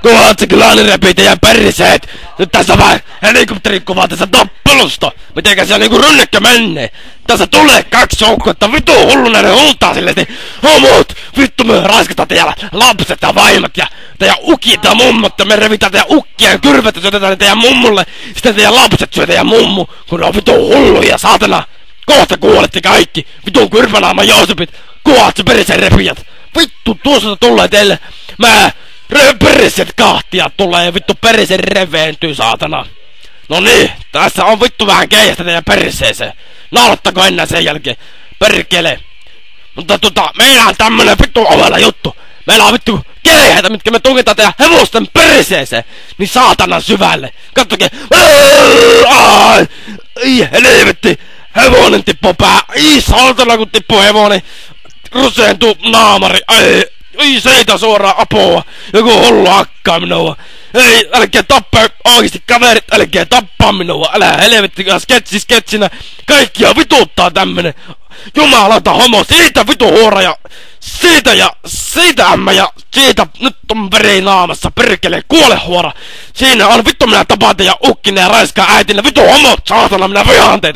Kuvaat se klaani repii teidän perseet! Nyt tässä on vähän helikopterikuvaa tässä tappelusta! Mitenkä siellä niinku rynnäkkö menee? Tässä tulee 2 joukkuetta vitu hulluneiden hultaa silleen, homot! Vittu me raiskataan teidän lapset ja vaimat ja teidän ukit ja mummot ja me revitään teidän ukkia ja kyrvettä syötetään teidän mummulle. Sitten teidän lapset syö teidän mummu, kun ne on vitu hulluja, saatana! Kohta kuolette kaikki! Vitun kyrpänaama Joosepit! Kuvaat se persen repijät! Vittu tuossa tulee teille! Perset kahtia tulee, vittu perse reveentyy, saatana. No niin, tässä on vittu vähän keijästä teidän perseeseen. Naurattako enää sen jälkeen? Perkele. Mutta meillä on tämmönen vittu ovella juttu. Meillä on vittu keihäitä, mitkä me tungetaan teidän hevosten perseeseen. Niin saatanan syvälle. Katsoke. Ai helvetti. Hevonen tippuu pää. Ai saatana kun tippuu hevonen. Ruseentuu naamari. Ei seitä suoraan apua. Joku hullu hakkaa minua. Ei, älkää tappaa oikeesti kaverit, älkää tappaa minua. Älä helvetti, sketsinä. Kaikkia vituttaa tämmönen jumalauta homo. Siitä vitu huora ja siitä ämmä ja siitä nyt on veri naamassa. Perkele, kuole huora. Siinä on vittu minä tapaan teidän ukkinen ja raiskaa äitinä. Vitu homot, saatana, minä vihaan teitä.